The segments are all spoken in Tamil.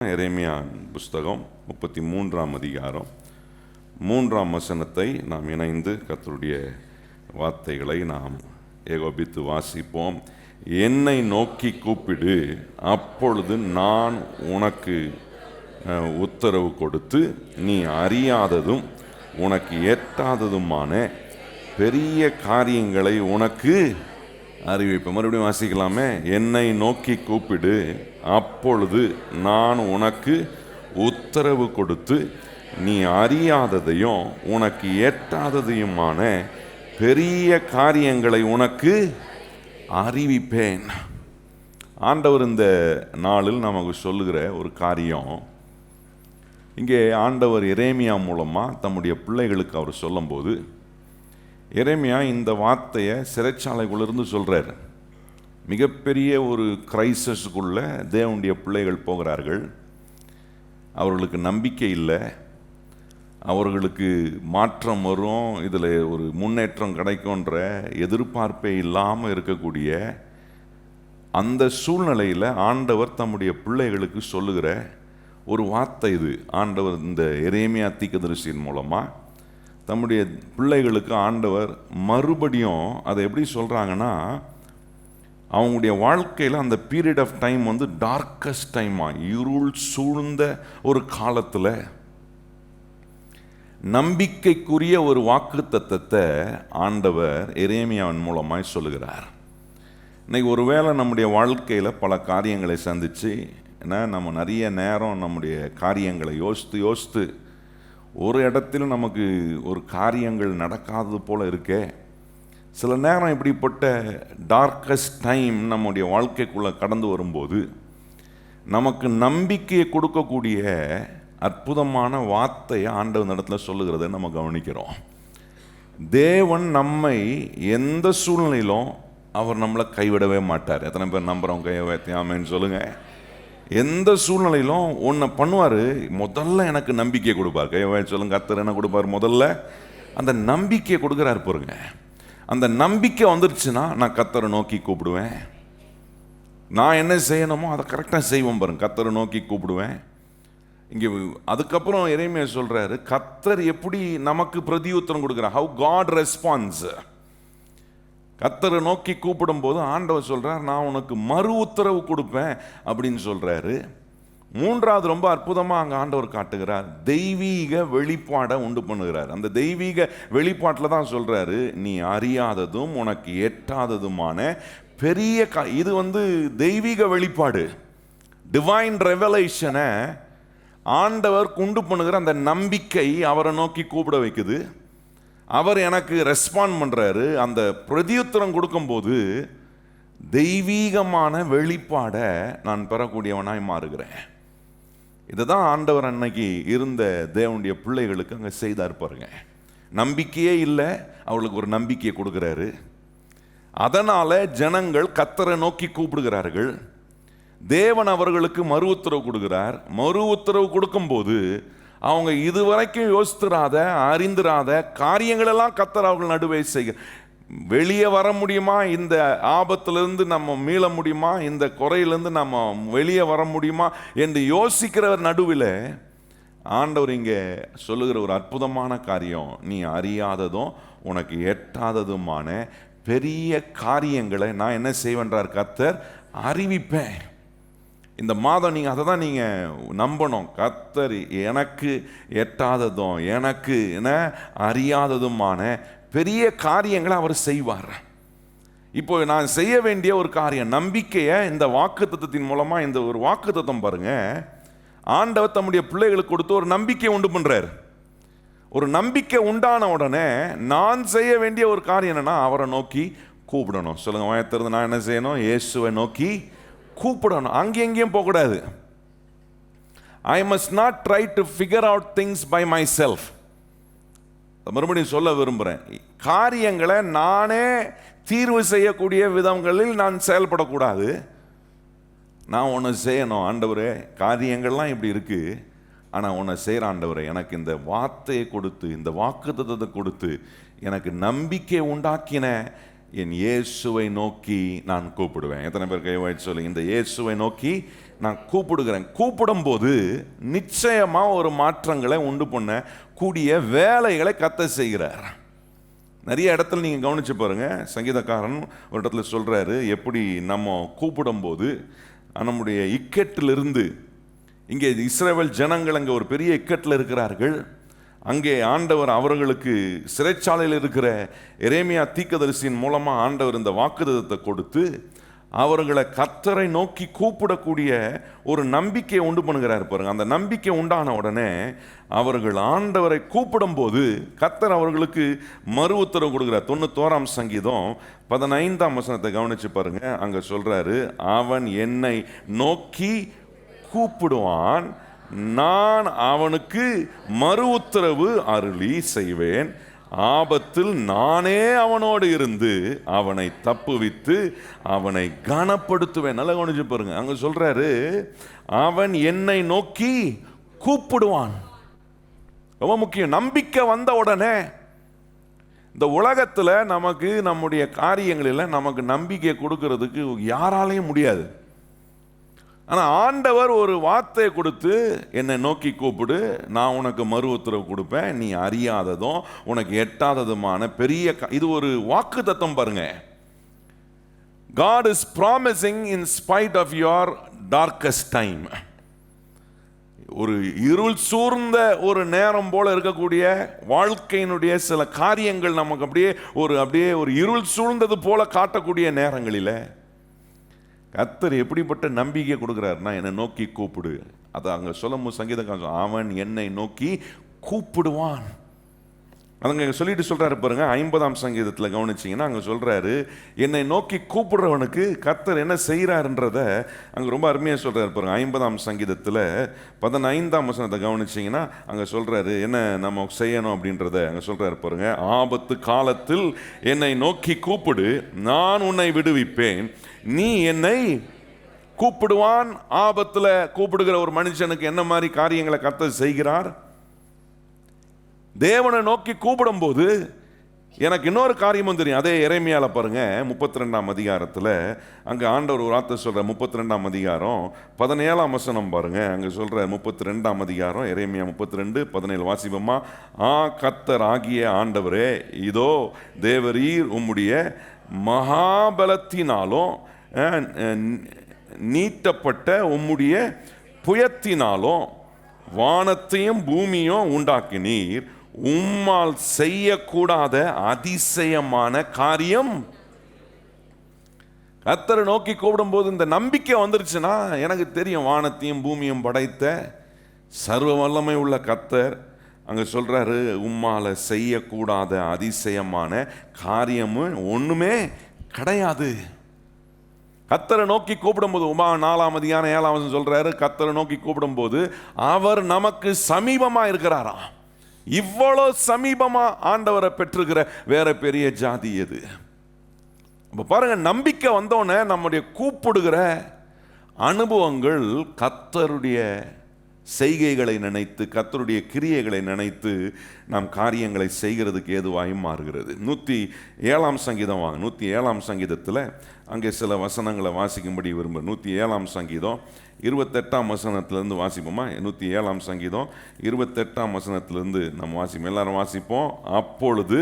எரேமியா புஸ்தகம் 33ஆம் அதிகாரம் 3ஆம் வசனத்தை நாம் இணைந்து கர்த்தருடைய வார்த்தைகளை நாம் ஏகோபித்து வாசிப்போம். என்னை நோக்கி கூப்பிடு, அப்பொழுது நான் உனக்கு உத்தரவு கொடுத்து நீ அறியாததும் உனக்கு எட்டாததுமான பெரிய காரியங்களை உனக்கு அறிவிப்பேன். மறுபடியும் வாசிக்கலாமே. என்னை நோக்கி கூப்பிடு, அப்பொழுது நான் உனக்கு உத்தரவு கொடுத்து நீ அறியாததையும் உனக்கு எட்டாததையுமான பெரிய காரியங்களை உனக்கு அறிவிப்பேன். ஆண்டவர் இந்த நாளில் நமக்கு சொல்லுகிற ஒரு காரியம், இங்கே ஆண்டவர் எரேமியா மூலமாக தம்முடைய பிள்ளைகளுக்கு அவர் சொல்லும்போது, எரேமியா இந்த வார்த்தையை சிறைச்சாலைக்குள்ளிருந்து சொல்கிறார். மிகப்பெரிய ஒரு கிரைசஸுக்குள்ளே தேவனுடைய பிள்ளைகள் போகிறார்கள். அவர்களுக்கு நம்பிக்கை இல்லை, அவர்களுக்கு மாற்றம் வரும், இதில் ஒரு முன்னேற்றம் கிடைக்கும்ன்ற எதிர்பார்ப்பே இல்லாமல் இருக்கக்கூடிய அந்த சூழ்நிலையில் ஆண்டவர் தம்முடைய பிள்ளைகளுக்கு சொல்லுகிற ஒரு வார்த்தை இது. ஆண்டவர் இந்த எரேமியா தீர்க்கதரிசியின் மூலமாக தம்முடைய பிள்ளைகளுக்கு ஆண்டவர் மறுபடியும் அதை எப்படி சொல்கிறாங்கன்னா, அவங்களுடைய வாழ்க்கையில் அந்த பீரியட் ஆஃப் டைம் வந்து டார்க்கஸ்ட் டைமாக, இருள் சூழ்ந்த ஒரு காலத்தில் நம்பிக்கைக்குரிய ஒரு வாக்குத்தத்தத்தை ஆண்டவர் எரேமியாவின் மூலமாய் சொல்லுகிறார். இன்னைக்கு ஒருவேளை நம்முடைய வாழ்க்கையில் பல காரியங்களை சந்தித்து, ஏன்னா நம்ம நிறைய நேரம் நம்முடைய காரியங்களை யோசித்து ஒரு இடத்துல நமக்கு ஒரு காரியங்கள் நடக்காதது போல் இருக்கே. சில நேரம் இப்படிப்பட்ட டார்க்கஸ்ட் டைம் நம்முடைய வாழ்க்கைக்குள்ளே கடந்து வரும்போது நமக்கு நம்பிக்கையை கொடுக்கக்கூடிய அற்புதமான வார்த்தையை ஆண்டவர் இடத்துல சொல்லுகிறத நம்ம கவனிக்கிறோம். தேவன் நம்மை எந்த சூழ்நிலையிலும் அவர் நம்மளை கைவிடவே மாட்டார். எத்தனை பேர் நம்புகிறோம்? கையவேத்தியாமேன்னு சொல்லுங்கள். எந்த சூழ்நிலையிலும் ஒன்றை பண்ணுவார், முதல்ல எனக்கு நம்பிக்கையை கொடுப்பார். கையவே சொல்லுங்க. கர்த்தர் என்ன கொடுப்பார்? முதல்ல அந்த நம்பிக்கையை கொடுக்குறாரு பாருங்க. அந்த நம்பிக்கை வந்துருச்சுன்னா நான் கர்த்தரை நோக்கி கூப்பிடுவேன். நான் என்ன செய்யணுமோ அதை கரெக்டாக செய்வோம் பாருங்க. கர்த்தரை நோக்கி கூப்பிடுவேன். இங்கே அதுக்கப்புறம் எரேமியா சொல்கிறாரு, கர்த்தர் எப்படி நமக்கு பிரதியுத்தரம் கொடுக்குறார், ஹவ் காட் ரெஸ்பான்ஸ். கர்த்தரை நோக்கி கூப்பிடும் போது ஆண்டவர் சொல்கிறார், நான் உனக்கு மறு உத்தரவு கொடுப்பேன் அப்படின்னு சொல்கிறாரு. மூன்றாவது ரொம்ப அற்புதமாக அங்கே ஆண்டவர் காட்டுகிறார், தெய்வீக வெளிப்பாடை உண்டு பண்ணுகிறார். அந்த தெய்வீக வெளிப்பாட்டில் தான் சொல்கிறாரு, நீ அறியாததும் உனக்கு எட்டாததுமான பெரிய இது வந்து தெய்வீக வெளிப்பாடு, டிவைன் ரெவலேஷனை ஆண்டவர் உண்டு பண்ணுகிற அந்த நம்பிக்கை அவரை நோக்கி கூப்பிட வைக்குது. அவர் எனக்கு ரெஸ்பாண்ட் பண்ணுறாரு. அந்த பிரதியுத்தரம் கொடுக்கும்போது தெய்வீகமான வெளிப்பாடை நான் பெறக்கூடியவனாய் மாறுகிறேன். இதை தான் ஆண்டவர் அன்னைக்கு இருந்த தேவனுடைய பிள்ளைகளுக்கு அங்கே செய்தார் பாருங்க. நம்பிக்கையே இல்லை, அவளுக்கு ஒரு நம்பிக்கையை கொடுக்குறாரு. அதனால் ஜனங்கள் கர்த்தரை நோக்கி கூப்பிடுகிறார்கள். தேவன் அவர்களுக்கு மறு உத்தரவு கொடுக்கிறார். மறு உத்தரவு கொடுக்கும்போது அவங்க இதுவரைக்கும் யோசித்திராத அறிந்திராத காரியங்களெல்லாம் கர்த்தர் அவர்கள் நடுவே செய்ய, வெளியே வர முடியுமா, இந்த ஆபத்திலிருந்து நம்ம மீள முடியுமா, இந்த குறையிலேருந்து நம்ம வெளியே வர முடியுமா என்று யோசிக்கிற நடுவில் ஆண்டவர் இங்கே சொல்லுகிற ஒரு அற்புதமான காரியம், நீ அறியாததும் உனக்கு எட்டாததுமான பெரிய காரியங்களை நான் என்ன செய்வேன்றார் கர்த்தர், அறிவிப்பேன். இந்த மாதம் நீங்கள் அதை தான் நீங்கள் நம்பணும். கர்த்தர் எனக்கு எட்டாததும் எனக்கு என்ன அறியாததுமான பெரிய காரியங்களை அவர் செய்வார். இப்போ நான் செய்ய வேண்டிய ஒரு காரியம், நம்பிக்கையை இந்த வாக்குத்தத்தத்தின் மூலமாக, இந்த ஒரு வாக்குத்தத்தம் பாருங்க, ஆண்டவர் தம்முடைய பிள்ளைகளுக்கு கொடுத்து ஒரு நம்பிக்கை உண்டு பண்ணுறார். ஒரு நம்பிக்கை உண்டான உடனே நான் செய்ய வேண்டிய ஒரு காரியம் என்னன்னா, அவரை நோக்கி கூப்பிடணும். சொல்லுங்க, வாயத்திலிருந்து நான் என்ன செய்யணும்? இயேசுவை நோக்கி கூப்பிடணும். அங்கே எங்கேயும் போகக்கூடாது. I must not try to figure out things by myself. மறுபடியும் சொல்ல விரும்புகிறேன், காரியங்களை நானே தீர்வு செய்யக்கூடிய விதங்களில் நான் செயல்படக்கூடாது. நான் ஒன்று செய்யணும். ஆண்டவரே, காரியங்கள்லாம் இப்படி இருக்குது, ஆனால் உன்னை செய்கிற ஆண்டவரே, எனக்கு இந்த வார்த்தையை கொடுத்து, இந்த வாக்குத்தத்தத்தை கொடுத்து எனக்கு நம்பிக்கை உண்டாக்கின என் இயேசுவை நோக்கி நான் கூப்பிடுவேன். எத்தனை பேர் கைவாய்ச்சி சொல்லி, இந்த இயேசுவை நோக்கி நான் கூப்பிடுகிறேன். கூப்பிடும் போது நிச்சயமா ஒரு மாற்றங்களை உண்டு பண்ண கூடிய வேலைகளை கர்த்தர் செய்கிறார். நிறைய இடத்துல நீங்க கவனிச்சு பாருங்க. சங்கீதக்காரன் ஒரு இடத்துல சொல்றாரு, எப்படி நம்ம கூப்பிடும் போது நம்முடைய இக்கட்டிலிருந்து, இங்கே இஸ்ரவேல் ஜனங்கள் அங்கே ஒரு பெரிய இக்கட்டில் இருக்கிறார்கள். அங்கே ஆண்டவர் அவர்களுக்கு சிறைச்சாலையில் இருக்கிற எரேமியா தீர்க்கதரிசியின் மூலமா ஆண்டவர் இந்த வாக்குத்தத்தத்தை கொடுத்து அவர்களை கர்த்தரை நோக்கி கூப்பிடக்கூடிய ஒரு நம்பிக்கையை உண்டு பண்ணுகிறார் பாருங்க. அந்த நம்பிக்கை உண்டான உடனே அவர்கள் ஆண்டவரை கூப்பிடும் போது கர்த்தர் அவர்களுக்கு மறு உத்தரவு கொடுக்கிறார். 91ஆம் சங்கீதம் 15ஆம் வசனத்தை கவனிச்சு பாருங்க. அங்க சொல்றாரு, அவன் என்னை நோக்கி கூப்பிடுவான், நான் அவனுக்கு மறு உத்தரவு அருளி செய்வேன், ஆபத்தில் நானே அவனோடு இருந்து அவனை தப்புவித்து அவனை கனப்படுத்துவேன். நல்லா கவனிச்சு பாருங்க. அங்க சொல்றாரு, அவன் என்னை நோக்கி கூப்பிடுவான். ரொம்ப முக்கியம். நம்பிக்கை வந்த உடனே இந்த உலகத்துல நமக்கு நம்முடைய காரியங்களில் நமக்கு நம்பிக்கை கொடுக்கறதுக்கு யாராலையும் முடியாது. ஆனா ஆண்டவர் ஒரு வார்த்தையை கொடுத்து, என்னை நோக்கி கூப்பிடு, நான் உனக்கு மறு உத்தரவு கொடுப்பேன், நீ அறியாததும் உனக்கு எட்டாததுமான பெரிய இது ஒரு வாக்குத்தத்தம் பாருங்க. God is promising in spite of your darkest time. ஒரு இருள் சூழ்ந்த ஒரு நேரம் போல இருக்கக்கூடிய வாழ்க்கையினுடைய சில காரியங்கள் நமக்கு அப்படியே ஒரு இருள் சூழ்ந்தது போல காட்டக்கூடிய நேரங்களில் கர்த்தர் எப்படிப்பட்ட நம்பிக்கை கொடுக்கிறார்னா, என்னை நோக்கி கூப்பிடு. அதை அங்கே சொல்லும் சங்கீதக்காரன், அவன் என்னை நோக்கி கூப்பிடுவான். அதுங்க சொல்லிட்டு சொல்றாரு பாருங்க. 50ஆம் சங்கீதத்தில் கவனிச்சிங்கன்னா அங்கே சொல்றாரு, என்னை நோக்கி கூப்பிடுறவனுக்கு கர்த்தர் என்ன செய்கிறாருன்றத அங்கே ரொம்ப அருமையாக சொல்றாரு பாருங்க. 50ஆம் சங்கீதத்தில் 15ஆம் வசனத்தை கவனிச்சிங்கன்னா அங்கே சொல்றாரு, என்ன நம்ம செய்யணும் அப்படின்றத அங்கே சொல்றாரு பாருங்க. ஆபத்து காலத்தில் என்னை நோக்கி கூப்பிடு, நான் உன்னை விடுவிப்பேன், நீ என்னை கூப்பிடுவான். ஆபத்துல கூப்பிடுகிற ஒரு மனுஷனுக்கு என்ன மாதிரி காரியங்களை கர்த்தர் செய்கிறார்? தேவனை நோக்கி கூப்பிடும் போது எனக்கு இன்னொரு காரியமும் தெரியும். அதே எரேமியால பாருங்க, 32ஆம் அதிகாரத்தில் அங்க ஆண்டவர் ஒரு வார்த்தை சொல்ற. 32ஆம் அதிகாரம் 17ஆம் வசனம் பாருங்க. அங்க சொல்ற 32ஆம் அதிகாரம் எரேமியா 32:17 வாசிப்போமா? கர்த்தர் ஆகிய ஆண்டவரே, இதோ தேவரீர் உம்முடைய மகாபலத்தினாலும் நீட்டப்பட்ட உம்முடைய புயத்தினாலும் வானத்தையும் பூமியும் உண்டாக்கினீர், உம்மால் செய்யக்கூடாத அதிசயமான காரியம். கர்த்தரை நோக்கி கூப்பிடும் போது இந்த நம்பிக்கை வந்துருச்சுன்னா, எனக்கு தெரியும் வானத்தையும் பூமியும் படைத்த சர்வ வல்லமை உள்ள கர்த்தர் அங்க சொல்றாரு, உம்மால செய்யக்கூடாத அதிசயமான காரியமும் ஒண்ணுமே கிடையாது. கர்த்தரை நோக்கி கூப்பிடும் போது 4ஆம் அதிகாரம் 7ஆம் வசனம் சொல்றாரு, கர்த்தரை நோக்கி கூப்பிடும் போது அவர் நமக்கு சமீபமா இருக்கிறாரா. இவ்வளவு சமீபமா ஆண்டவரை பெற்றுகிற வேற பெரிய ஜாதி எது? அப்ப பாருங்க, நம்பிக்கை வந்தோடனே நம்முடைய கூப்பிடுகிற அனுபவங்கள் கர்த்தருடைய செய்கைகளை நினைத்து, கர்த்தருடைய கிரியைகளை நினைத்து நாம் காரியங்களை செய்கிறதுக்கு ஏதுவாயும் மாறுகிறது. 107ஆம் சங்கீதம் வாங்க. 107ஆம் சங்கீதத்தில் அங்கே சில வசனங்களை வாசிக்கும்படி விரும்புகிறேன். 107ஆம் சங்கீதம் 28ஆம் வசனத்திலிருந்து வாசிப்போமா? 107ஆம் சங்கீதம் 28ஆம் வசனத்திலிருந்து நம்ம வாசிப்போம். எல்லாரும் வாசிப்போம். அப்பொழுது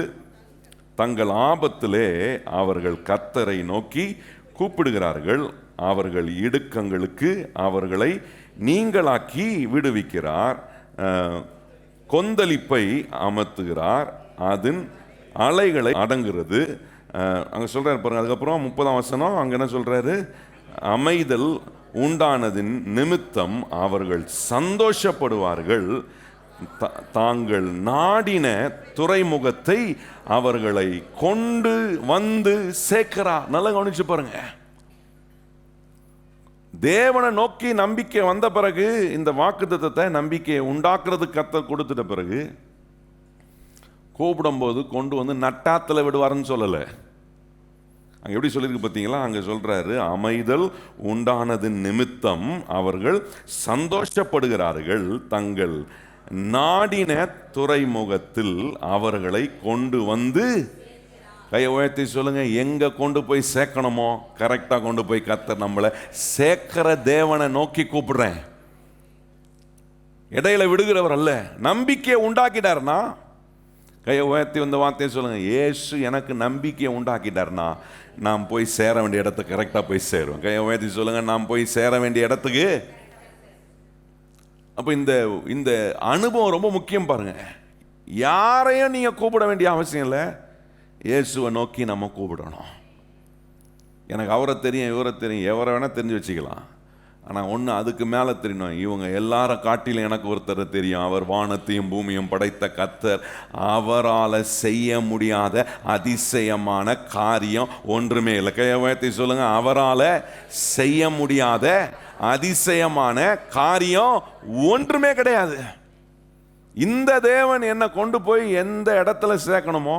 தங்கள் ஆபத்திலே அவர்கள் கர்த்தரை நோக்கி கூப்பிடுகிறார்கள், அவர்கள் இடுக்கங்களுக்கு அவர்களை நீங்களாக்கி விடுவிக்கிறார், கொந்தளிப்பை அமர்த்துகிறார், அதன் அலைகளை அடங்குகிறது. அங்க சொல்றாரு பாருங்க. அதுக்கப்புறம் 30ஆம் வசனம் அங்க என்ன சொல்றாரு? அமைதல் உண்டானதின் நிமித்தம் அவர்கள் சந்தோஷப்படுவார்கள், தாங்கள் நாடின துறைமுகத்தை அவர்களை கொண்டு வந்து சேர்க்கிறார். நல்லா கவனிச்சு பாருங்க. தேவனை நோக்கி நம்பிக்கை வந்த பிறகு, இந்த வாக்குத்தத்தத்தை நம்பிக்கையை உண்டாக்குறதுக்கு கர்த்தர் கொடுத்துட்ட பிறகு, கூப்பிடும் போது கொண்டு வந்து நட்டாத்துல விடுவாருன்னு சொல்லலை. அங்க எப்படி சொல்லியிருக்கு பார்த்தீங்களா? அங்க சொல்றாரு, அமைதல் உண்டானதின் நிமித்தம் அவர்கள் சந்தோஷப்படுகிறார்கள், தங்கள் நாடின துறைமுகத்தில் அவர்களை கொண்டு வந்து கையை உயர்த்தி சொல்லுங்க, எங்க கொண்டு போய் சேர்க்கணுமோ கரெக்டா கொண்டு போய் கர்த்தர் நம்மளை சேர்க்கிற தேவனை நோக்கி கூப்பிடுறேன். இடையில விடுகிறவர் அல்ல. நம்பிக்கையை உண்டாக்கிட்டார்னா, கையை உயர்த்தி வந்த வார்த்தையை சொல்லுங்க, இயேசு எனக்கு நம்பிக்கையை உண்டாக்கிட்டார்னா நான் போய் சேர வேண்டிய இடத்துக்கு கரெக்டா போய் சேருவேன். கையை உயர்த்தி சொல்லுங்க, நான் போய் சேர வேண்டிய இடத்துக்கு. அப்ப இந்த அனுபவம் ரொம்ப முக்கியம் பாருங்க. யாரையும் நீங்க கூப்பிட வேண்டிய அவசியம் இல்லை, இயேசுவை நோக்கி நம்ம கூப்பிடணும். எனக்கு அவரை தெரியும், இவரை தெரியும், எவரை வேணா தெரிஞ்சு வச்சுக்கலாம். ஆனால் ஒன்று அதுக்கு மேலே தெரியணும், இவங்க எல்லாரும் காட்டிலும் எனக்கு ஒருத்தர் தெரியும். அவர் வானத்தையும் பூமியும் படைத்த கர்த்தர். அவரால் செய்ய முடியாத அதிசயமான காரியம் ஒன்றுமே இல்லை. கையை உயர்த்தி சொல்லுங்க, அவரால் செய்ய முடியாத அதிசயமான காரியம் ஒன்றுமே கிடையாது. இந்த தேவன் என்னை கொண்டு போய் எந்த இடத்துல சேர்க்கணுமோ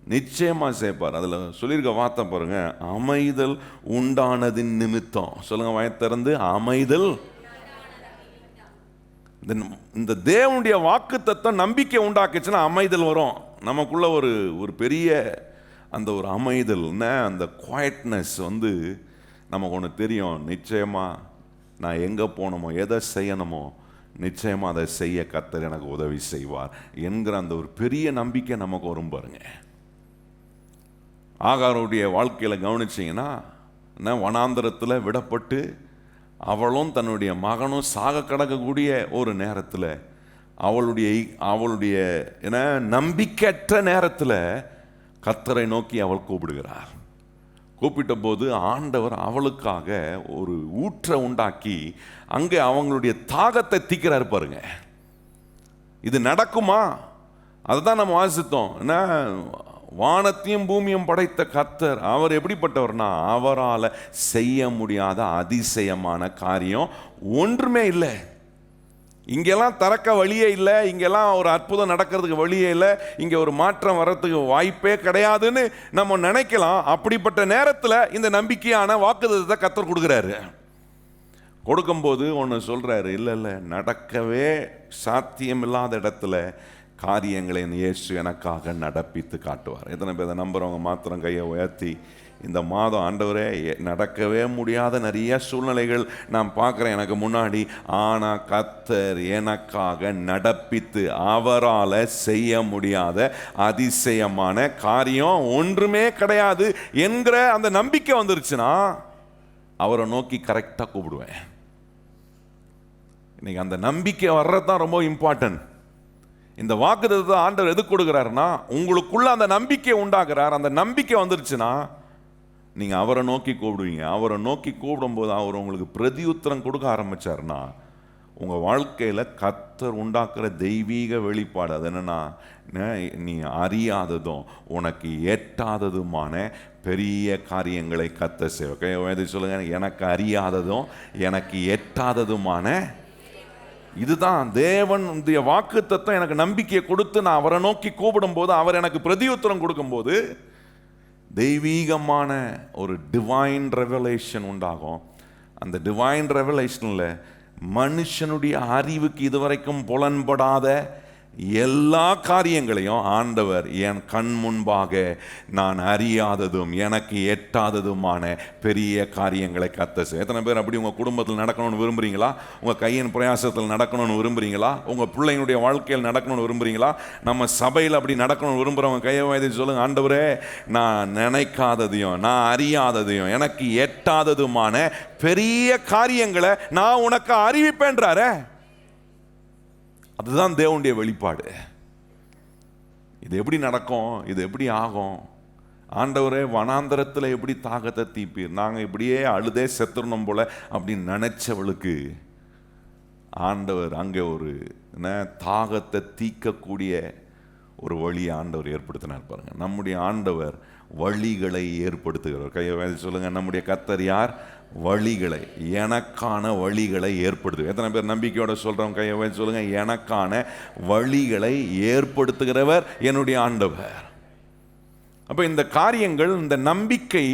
நிச்சயமா சேர்ப்பார். அதுல சொல்லியிருக்க வார்த்தை பாருங்க, அமைதல் உண்டானதின் நிமித்தம். சொல்லுங்க வாயை திறந்து, அமைதல். இந்த தேவனுடைய வாக்கு தத்துவம் நம்பிக்கை உண்டாக்குச்சுன்னா அமைதல் வரும் நமக்குள்ள. ஒரு பெரிய அந்த ஒரு அமைதல், அந்த குவாய்ட்னஸ் நமக்கு ஒன்று தெரியும். நிச்சயமா நான் எங்க போகணுமோ எதை செய்யணுமோ நிச்சயமா அதை செய்ய கர்த்தர் எனக்கு உதவி செய்வார் என்கிற அந்த ஒரு பெரிய நம்பிக்கை நமக்கு வரும் பாருங்க. ஆகாருடைய வாழ்க்கையில் கவனிச்சிங்கன்னா, வனாந்தரத்தில் விடப்பட்டு அவளும் தன்னுடைய மகனும் சாக கிடக்கக்கூடிய ஒரு நேரத்தில், அவளுடைய நம்பிக்கையற்ற நேரத்தில் கர்த்தரை நோக்கி அவள் கூப்பிடுகிறார். கூப்பிட்ட போது ஆண்டவர் அவளுக்காக ஒரு ஊற்றை உண்டாக்கி அங்கே அவங்களுடைய தாகத்தை தீக்கிறார் பாருங்க. இது நடக்குமா? அதுதான் நம்ம வாசித்தோம். வானத்தையும் பூமியும் படைத்த கர்த்தர், அவர் எப்படிப்பட்டவர்னா அவரால் செய்ய முடியாத அதிசயமான காரியம் ஒன்றுமே இல்லை. இங்கெல்லாம் திறக்க வழியே இல்லை, இங்கெல்லாம் ஒரு அற்புதம் நடக்கிறதுக்கு வழியே இல்லை, இங்கே ஒரு மாற்றம் வர்றதுக்கு வாய்ப்பே கிடையாதுன்னு நம்ம நினைக்கலாம். அப்படிப்பட்ட நேரத்தில் இந்த நம்பிக்கையான வாக்குத்தத்தத்தை கர்த்தர் கொடுக்குறாரு. கொடுக்கும்போது ஒன்று சொல்கிறாரு, இல்லை நடக்கவே சாத்தியமில்லாத இடத்துல காரியங்களை இயேசு எனக்காக நடப்பித்து காட்டுவார். எத்தனை பேர் நம்புறவங்க மாத்திரம் கையை உயர்த்தி, இந்த மாதம் ஆண்டவரே நடக்கவே முடியாத நிறைய சூழ்நிலைகள் நான் பார்க்குறேன் எனக்கு முன்னாடி, ஆனால் கர்த்தர் எனக்காக நடப்பித்து அவரால் செய்ய முடியாத அதிசயமான காரியம் ஒன்றுமே கிடையாது என்கிற அந்த நம்பிக்கை வந்துருச்சுன்னா அவரை நோக்கி கரெக்டாக கூப்பிடுவேன். இன்னைக்கு அந்த நம்பிக்கை வர்றதுதான் ரொம்ப இம்பார்ட்டன்ட். இந்த வாக்குத்தத்தத்தை ஆண்டவர் எதுக்கு கொடுக்குறாருன்னா, உங்களுக்குள்ள அந்த நம்பிக்கை உண்டாக்குறார். அந்த நம்பிக்கை வந்துருச்சுன்னா நீங்கள் அவரை நோக்கி கூப்பிடுவீங்க. அவரை நோக்கி கூப்பிடும்போது அவர் உங்களுக்கு பிரதியுத்தரம் கொடுக்க ஆரம்பிச்சார்னா உங்கள் வாழ்க்கையில் கர்த்தர் உண்டாக்குற தெய்வீக வெளிப்பாடு அது என்னன்னா, நீ அறியாததும் உனக்கு எட்டாததுமான பெரிய காரியங்களை கர்த்தர் செய்வார். சொல்லுங்க, எனக்கு அறியாததும் எனக்கு எட்டாததுமான. இதுதான் தேவனுடைய வாக்குத்தத்தம். எனக்கு நம்பிக்கையை கொடுத்து நான் அவரை நோக்கி கூப்பிடும் போது, அவர் எனக்கு பிரதியுத்தரம் கொடுக்கும்போது தெய்வீகமான ஒரு டிவைன் ரெவலேஷன் உண்டாகும். அந்த டிவைன் ரெவலேஷனில் மனுஷனுடைய அறிவுக்கு இதுவரைக்கும் புலன்படாத எல்லா காரியங்களையும் ஆண்டவர் என் கண் முன்பாக நான் அறியாததும் எனக்கு எட்டாததுமான பெரிய காரியங்களை கர்த்தர் செய்வார். எத்தனை பேர் அப்படி உங்கள் குடும்பத்தில் நடக்கணும்னு விரும்புகிறீங்களா? உங்கள் கையின் பிரயாசத்தில் நடக்கணும்னு விரும்புகிறீங்களா? உங்கள் பிள்ளைங்களுடைய வாழ்க்கையில் நடக்கணும்னு விரும்புகிறீங்களா? நம்ம சபையில் அப்படி நடக்கணும்னு விரும்புகிறவங்க கையை வாய்த்து சொல்லுங்கள், ஆண்டவரே நான் நினைக்காததையும் நான் அறியாததையும் எனக்கு எட்டாததுமான பெரிய காரியங்களை நான் உனக்கு அறிவிப்பேன்றாரே. அதுதான் தேவனுடைய வெளிப்பாடு. இது எப்படி நடக்கும்? இது எப்படி ஆகும்? ஆண்டவரே வனாந்தரத்தில் எப்படி தாகத்தை தீப்பீர், நாங்கள் இப்படியே அழுதே செத்துறணும் போல அப்படின்னு நினைச்சவளுக்கு ஆண்டவர் அங்கே ஒரு தாகத்தை தீக்கக்கூடிய ஒரு வழியை ஆண்டவர் ஏற்படுத்தினார் பாருங்க. நம்முடைய ஆண்டவர் வழிகளை ஏற்படுத்துகிறவர். கையை சொல்லுங்க, நம்முடைய கர்த்தர் யார்? வழிகளை, எனக்கான வழிகளை ஏற்படுத்து. எத்தனை பேர் நம்பிக்கையோட சொல்றோம்? கையை சொல்லுங்க, எனக்கான வழிகளை ஏற்படுத்துகிறவர் என்னுடைய ஆண்டவர். அப்ப இந்த காரியங்கள், இந்த நம்பிக்கை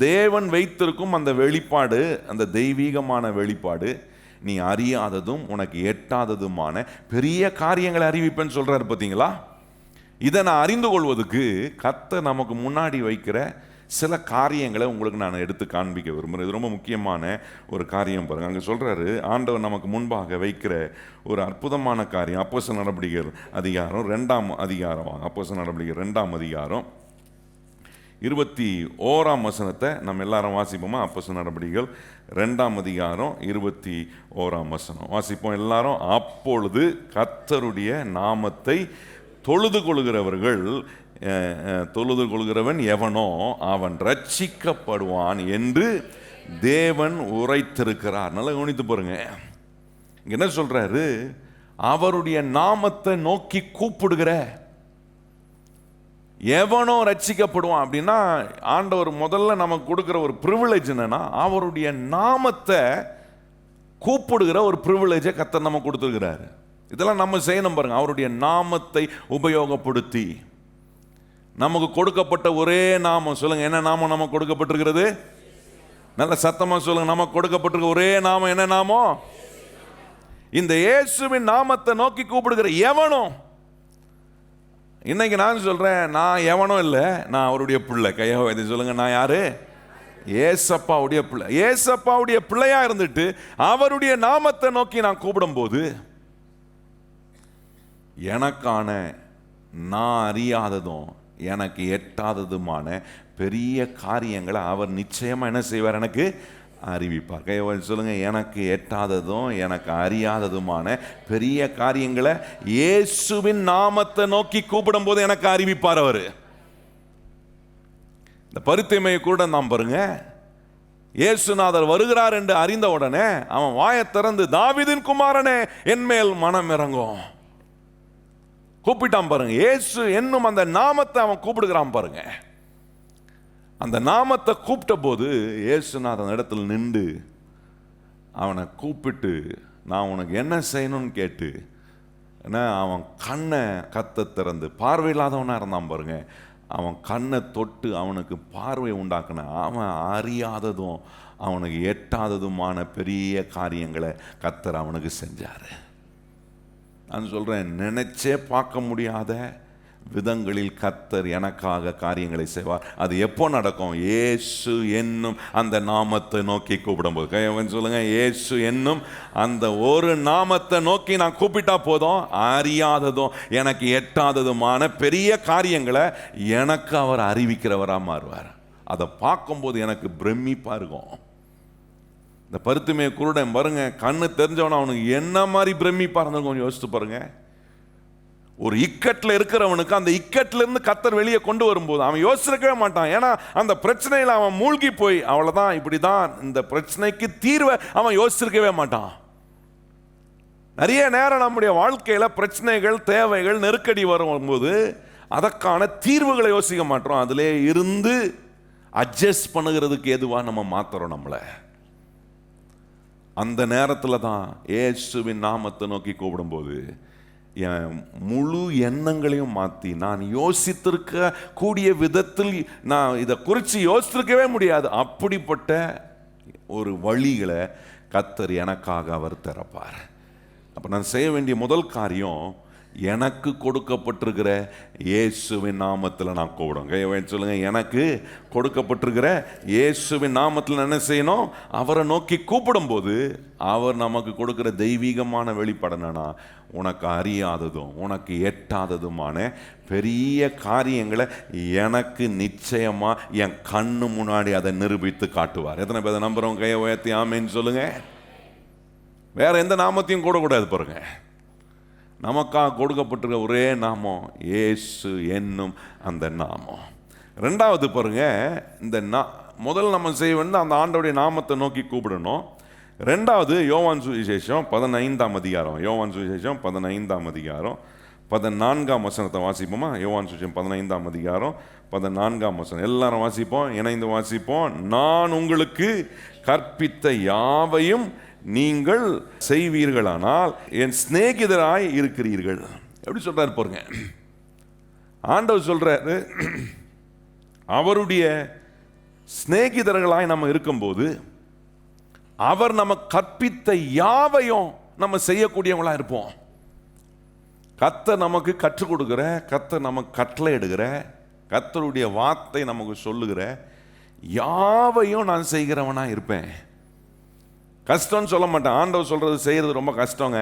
தேவன் வைத்திருக்கும் அந்த வெளிப்பாடு, அந்த தெய்வீகமான வெளிப்பாடு, நீ அறியாததும் உனக்கு எட்டாததுமான பெரிய காரியங்களை அறிவிப்பேன்னு சொல்றாரு பார்த்தீங்களா? இதை நான் அறிந்து கொள்வதற்கு கர்த்தர் நமக்கு முன்னாடி வைக்கிற சில காரியங்களை உங்களுக்கு நான் எடுத்து காண்பிக்க விரும்புகிறேன். இது ரொம்ப முக்கியமான ஒரு காரியம் பாருங்கள். அங்கே சொல்கிறாரு, ஆண்டவர் நமக்கு முன்பாக வைக்கிற ஒரு அற்புதமான காரியம். அப்போஸ்தலர் நடபடிகள் அதிகாரம் 2ஆம் அதிகாரம். அப்போஸ்தலர் நடபடிகள் 2ஆம் அதிகாரம் 21ஆம் வசனத்தை நம்ம எல்லாரும் வாசிப்போமா? அப்போஸ்தலர் நடபடிகள் 2ஆம் அதிகாரம் 21ஆம் வசனம் வாசிப்போம் எல்லாரும். அப்பொழுது கர்த்தருடைய நாமத்தை தொழுது கொள்கிறவன் எவனோ அவன் ரட்சிக்கப்படுவான் என்று தேவன் உரைத்திருக்கிறார். நல்லா கவனித்து பாருங்க. இங்க என்ன சொல்றாரு? அவருடைய நாமத்தை நோக்கி கூப்பிடுகிற எவனோ ரட்சிக்கப்படுவான். அப்படின்னா ஆண்டவர் முதல்ல நமக்கு கொடுக்கிற ஒரு பிரிவிலேஜ் என்னன்னா, அவருடைய நாமத்தை கூப்பிடுகிற ஒரு பிரிவிலேஜை கர்த்தர் நமக்கு கொடுத்துருக்கிறாரு. இதெல்லாம் நம்ம செய்யணும் பாருங்க. அவருடைய நாமத்தை உபயோகப்படுத்தி நமக்கு கொடுக்கப்பட்ட ஒரே நாமம். சொல்லுங்க, என்ன நாமம் நமக்கு கொடுக்கப்பட்டிருக்கிறது? நல்ல சத்தமா சொல்லுங்க. நமக்கு கொடுக்கப்பட்டிருக்க ஒரே நாமம் என்ன நாமம்? இந்த இயேசுவின் நாமத்தை நோக்கி கூப்பிடுகிற எவனோ. இன்னைக்கு நான் சொல்றேன், நான் எவனோ இல்லை, நான் அவருடைய பிள்ளை. கையை சொல்லுங்க, நான் யாரு? ஏசப்பாவுடைய பிள்ளை. ஏசப்பாவுடைய பிள்ளையா இருந்துட்டு அவருடைய நாமத்தை நோக்கி நான் கூப்பிடும் போது எனக்கான, நான் அறியாததும் எனக்கு எட்டாததுமான பெரிய காரியங்களை அவர் நிச்சயமா என்ன செய்வார்? எனக்கு அறிவிப்பார். கையை சொல்லுங்க, எனக்கு எட்டாததும் எனக்கு அறியாததுமான பெரிய காரியங்களை இயேசுவின் நாமத்தை நோக்கி கூப்பிடும் போது எனக்கு அறிவிப்பார் அவர். இந்த பரித்தேமையை கூட நாம் பாருங்க, இயேசுநாதர் வருகிறார் என்று அறிந்த உடனே அவன் வாயை திறந்து, தாவீதின் குமாரனே என் மேல் மனம் இறங்கும் கூப்பிட்டான் பாருங்க. இயேசு என்னும் அந்த நாமத்தை அவன் கூப்பிடுகிறான் பாருங்க. அந்த நாமத்தை கூப்பிட்ட போது இயேசுநாதன் இடத்துல நின்று அவனை கூப்பிட்டு, நான் உனக்கு என்ன செய்யணும்னு கேட்டு, அவன் கண்ணை கத்த திறந்து, பார்வையில்லாதவனா இருந்தான் பாருங்க, அவன் கண்ணை தொட்டு அவனுக்கு பார்வை உண்டாக்குன. அவன் அறியாததும் அவனுக்கு எட்டாததுமான பெரிய காரியங்களை கர்த்தர் அவனுக்கு செஞ்சார். நான் சொல்றேன், நினைச்சே பார்க்க முடியாத விதங்களில் கர்த்தர் எனக்காக காரியங்களை செய்வார். அது எப்போ நடக்கும்? இயேசு என்னும் அந்த நாமத்தை நோக்கி கூப்பிடும்போது. கையவன் சொல்லுங்க, இயேசு என்னும் அந்த ஒரு நாமத்தை நோக்கி நான் கூப்பிட்டா போதும், அறியாததும் எனக்கு எட்டாததுமான பெரிய காரியங்களை எனக்கு அவர் அறிவிக்கிறவராக மாறுவார். அதை பார்க்கும்போது எனக்கு பிரமிப்பா இருக்கும். இந்த பருத்துமையை குருடன் பாருங்க, கண்ணு தெரிஞ்சவன அவனுக்கு என்ன மாதிரி பிரமிப்பா இருந்தாலும் கொஞ்சம் யோசித்து பாருங்க. ஒரு இக்கட்டில் இருக்கிறவனுக்கு அந்த இக்கட்டில இருந்து கர்த்தர் வெளியே கொண்டு வரும்போது அவன் யோசிக்கவே மாட்டான். ஏன்னா அந்த பிரச்சனையில் அவன் மூழ்கி போய், அவ்வளவுதான், இப்படிதான், இந்த பிரச்சனைக்கு தீர்வை அவன் யோசிச்சிருக்கவே மாட்டான். நிறைய நேரம் நம்முடைய வாழ்க்கையில பிரச்சனைகள், தேவைகள், நெருக்கடி வரும்போது அதற்கான தீர்வுகளை யோசிக்க மாட்டோம். அதிலே இருந்து அட்ஜஸ்ட் பண்ணுகிறதுக்கு எதுவா நம்ம மாத்துறோம் நம்மளை. அந்த நேரத்தில் தான் இயேசுவின் நாமத்தை நோக்கி கூப்பிடும்போது என் முழு எண்ணங்களையும் மாற்றி, நான் யோசித்திருக்க கூடிய விதத்தில் நான் இதை குறித்து யோசித்திருக்கவே முடியாது, அப்படிப்பட்ட ஒரு வழிகளை கர்த்தர் எனக்காக அவர் திறப்பார். அப்போ நான் செய்ய வேண்டிய முதல் காரியம், எனக்கு கொடுக்கப்பட்டிருக்கிற இயேசுவின் நாமத்தில் நான் கூப்பிடும். கையவன் சொல்லுங்க, எனக்கு கொடுக்கப்பட்டிருக்கிற இயேசுவின் நாமத்தில் என்ன செய்யணும்? அவரை நோக்கி கூப்பிடும் போது அவர் நமக்கு கொடுக்கிற தெய்வீகமான வெளிப்படனா, உனக்கு அறியாததும் உனக்கு எட்டாததுமான பெரிய காரியங்களை எனக்கு நிச்சயமா என் கண்ணு முன்னாடி அதை நிரூபித்து காட்டுவார். எத்தனை பேர் நம்புறோம்? கையை உயர்த்தி ஆமேன்னு சொல்லுங்க. வேற எந்த நாமத்தையும் கூடக்கூடாது பாருங்க. நமக்காக கொடுக்கப்பட்டிருக்க ஒரே நாமம் இயேசு என்னும் அந்த நாமம். ரெண்டாவது பாருங்க, இந்த முதல் நம்ம செய்ய வேண்டிய அந்த ஆண்டவருடைய நாமத்தை நோக்கி கூப்பிடணும். ரெண்டாவது யோவான் சுவிசேஷம் 15ஆம் அதிகாரம். யோவான் சுவிசேஷம் 15ஆம் அதிகாரம் 14ஆம் வசனத்தை வாசிப்போமா? யோவான் சுவிசேஷம் 15ஆம் அதிகாரம் 14ஆம் வசனம் எல்லாரும் வாசிப்போம், இணைந்து வாசிப்போம். நான் உங்களுக்கு கற்பித்த யாவையும் நீங்கள் செய்வீர்களானால் என் சிநேகிதராய் இருக்கிறீர்கள். எப்படி சொல்றாரு பாருங்க. ஆண்டவர் சொல்றாரு, அவருடைய சிநேகிதர்களாய் நம்ம இருக்கும்போது அவர் நம்ம கற்பித்த யாவையும் நம்ம செய்யக்கூடியவங்களா இருப்போம். கர்த்தர் நமக்கு கற்றுக் கொடுக்கிற, கர்த்தர் நமக்கு கட்டளை எடுக்கிற, கர்த்தருடைய வார்த்தை நமக்கு சொல்லுகிற யாவையும் நான் செய்கிறவனா இருப்பேன். கஷ்டம்னு சொல்ல மாட்டேன். ஆண்டவர் சொல்றது செய்யறது ரொம்ப கஷ்டங்க,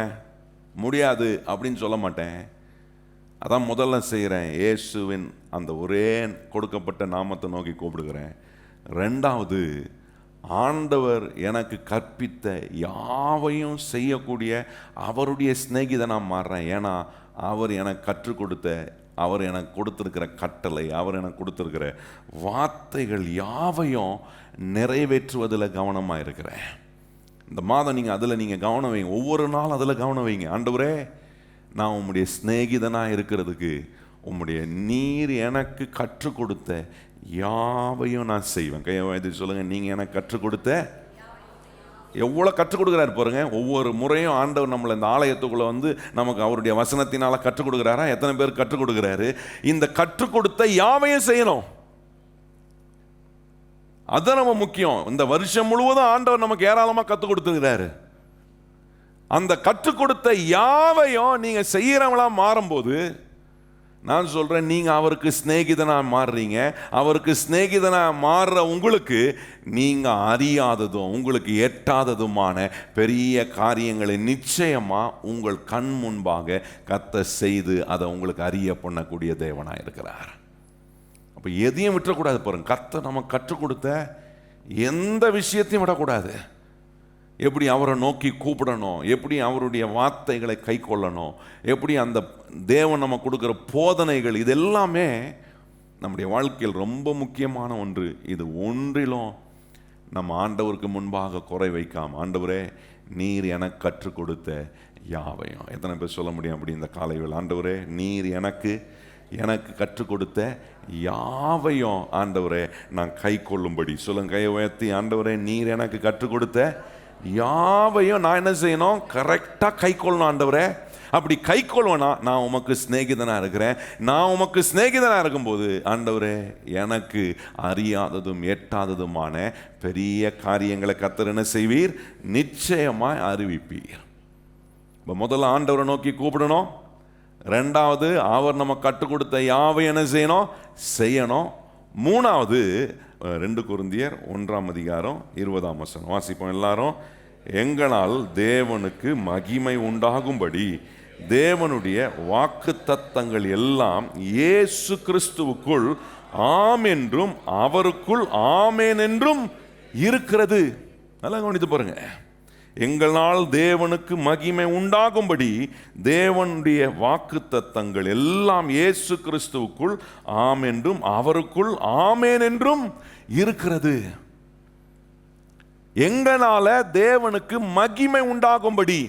முடியாது அப்படின்னு சொல்ல மாட்டேன். அதான் முதல்ல செய்கிறேன், இயேசுவின் அந்த ஒரே கொடுக்கப்பட்ட நாமத்தை நோக்கி கூப்பிடுகிறேன். ரெண்டாவது, ஆண்டவர் எனக்கு கற்பித்த யாவையும் செய்யக்கூடிய அவருடைய சிநேகிதனாக மாறுறேன். ஏன்னா அவர் எனக்கு கற்றுக் கொடுத்த, அவர் எனக்கு கொடுத்துருக்கிற கட்டளை, அவர் எனக்கு கொடுத்துருக்கிற வார்த்தைகள் யாவையும் நிறைவேற்றுவதில் கவனமாக இருக்கிறேன். இந்த மாதம் நீங்கள் அதில் நீங்கள் கவனம் வைங்க. ஒவ்வொரு நாளும் அதில் கவனம் வைங்க. ஆண்டவரே, நான் உம்முடைய சிநேகிதனாக இருக்கிறதுக்கு உம்முடைய நீர் எனக்கு கற்றுக் கொடுத்த யாவையும் நான் செய்வேன். கையை வைத்து சொல்லுங்கள், நீங்கள் எனக்கு கற்றுக் கொடுத்த. எவ்வளோ கற்றுக் கொடுக்குறாரு பாருங்க. ஒவ்வொரு முறையும் ஆண்டவர் நம்மளை இந்த ஆலயத்துக்குள்ளே வந்து நமக்கு அவருடைய வசனத்தினால் கற்றுக் கொடுக்குறாரா? எத்தனை பேர் கற்றுக் கொடுக்குறாரு? இந்த கற்றுக் கொடுத்த யாவையும் செய்யணும். அது நம்ம முக்கியம். இந்த வருஷம் முழுவதும் ஆண்டவர் நமக்கு ஏராளமாக கற்றுக் கொடுத்துருக்கிறாரு. அந்த கற்றுக் கொடுத்த யாவையும் நீங்க செய்யறவங்களா மாறும்போது, நான் சொல்றேன், நீங்க அவருக்கு சிநேகிதனா மாறுறீங்க. அவருக்கு சிநேகிதனா மாறுற உங்களுக்கு நீங்க அறியாததும் உங்களுக்கு எட்டாததுமான பெரிய காரியங்களை நிச்சயமா உங்கள் கண் முன்பாக கர்த்தர் செய்து அதை உங்களுக்கு அறிய பண்ணக்கூடிய தேவனா இருக்கிறார். அப்ப எதையும் விட்டுறக்கூடாது பாருங்க. கர்த்தர் நமக்கு கற்றுக் கொடுத்த எந்த விஷயத்தையும் விடக்கூடாது. எப்படி அவரை நோக்கி கூப்பிடணும், எப்படி அவருடைய வார்த்தைகளை கை கொள்ளணும், எப்படி அந்த தேவன் நம்ம கொடுக்குற போதனைகள், இது எல்லாமே நம்முடைய வாழ்க்கையில் ரொம்ப முக்கியமான ஒன்று. இது ஒன்றிலும் நம்ம ஆண்டவருக்கு முன்பாக குறை வைக்காம, ஆண்டவரே நீர் எனக்கு கற்றுக் கொடுத்த யாவையும். எத்தனை பேர் சொல்ல முடியும் அப்படி இந்த காலையில்? ஆண்டவரே நீர் எனக்கு கற்றுக் கொடுத்த யாவையும் ஆண்டவரே நான் கை கொள்ளும்படி சொல்லுங்க. கையை உயர்த்தி, ஆண்டவரே நீர் எனக்கு கற்றுக் கொடுத்த யாவையும் நான் என்ன செய்யணும்? கரெக்டாக கை கொள்ளணும். ஆண்டவரே, அப்படி கை கொள்வனா நான் உமக்கு சிநேகிதனாக இருக்கிறேன். நான் உமக்கு சிநேகிதனாக இருக்கும்போது ஆண்டவரே எனக்கு அறியாததும் எட்டாததுமான பெரிய காரியங்களை கர்த்தர் என்ன செய்வீர்? நிச்சயமாய் அறிவிப்பீர். இப்போ முதல்ல ஆண்டவரை நோக்கி கூப்பிடணும். ரெண்டாவது, அவர் நம்ம கற்றுக் கொடுத்த யாவை என்ன செய்யணும்? செய்யணும். மூணாவது, 2 கொரிந்தியர் 1:20 வாசிப்போம் எல்லாரும். எங்களால் தேவனுக்கு மகிமை உண்டாகும்படி தேவனுடைய வாக்கு தத்தங்கள் எல்லாம் இயேசு கிறிஸ்துவுக்குள் ஆம் என்றும் அவருக்குள் ஆமேன் என்றும் இருக்கிறது. நல்லா கவனித்து பாருங்க. எங்களால் தேவனுக்கு மகிமை உண்டாகும்படி தேவனுடைய வாக்கு தத்தங்கள் எல்லாம் இயேசு கிறிஸ்துவுக்குள் ஆம் என்றும் அவருக்குள் ஆமேன் என்றும் இருக்கிறது. எங்களால தேவனுக்கு மகிமை உண்டாகும்படி.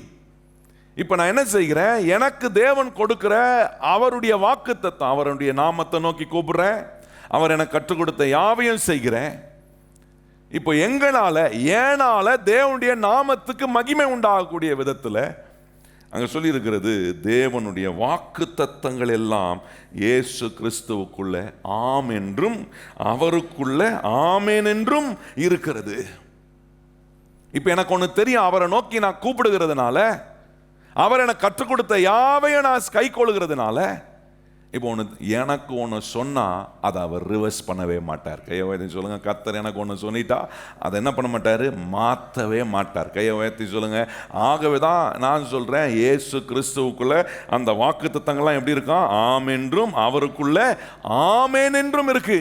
இப்ப நான் என்ன செய்கிறேன்? எனக்கு தேவன் கொடுக்கிற அவருடைய வாக்கு தத்தம், அவருடைய நாமத்தை நோக்கி கூப்பிடுறேன். அவர் எனக்கு கற்றுக் கொடுத்த யாவையும் செய்கிறேன். இப்போ எங்களால, ஏனால தேவனுடைய நாமத்துக்கு மகிமை உண்டாகக்கூடிய விதத்தில் அங்க சொல்லி இருக்கிறது, தேவனுடைய வாக்கு தத்தங்கள் எல்லாம் இயேசு கிறிஸ்துவுக்குள்ள ஆம் என்றும் அவருக்குள்ள ஆமேன் என்றும் இருக்கிறது. இப்ப எனக்கு ஒன்று தெரியும், அவரை நோக்கி நான் கூப்பிடுகிறதுனால, அவர் எனக்கு கற்றுக் கொடுத்த யாவையும் நான் கை கொள்ளுகிறதுனால, இப்போ ஒன்று எனக்கு ஒன்று சொன்னால் அதை அவர் ரிவர்ஸ் பண்ணவே மாட்டார். கையை உயர்த்தி சொல்லுங்க. கர்த்தர் எனக்கு ஒன்று சொல்லிட்டா அதை என்ன பண்ண மாட்டார்? மாற்றவே மாட்டார். கையை உயர்த்தி சொல்லுங்க. ஆகவே தான் நான் சொல்கிறேன், இயேசு கிறிஸ்துவுக்குள்ள அந்த வாக்கு தத்தங்கள்லாம் எப்படி இருக்கான்? ஆம் என்றும் அவருக்குள்ள ஆமேன் என்றும் இருக்கு.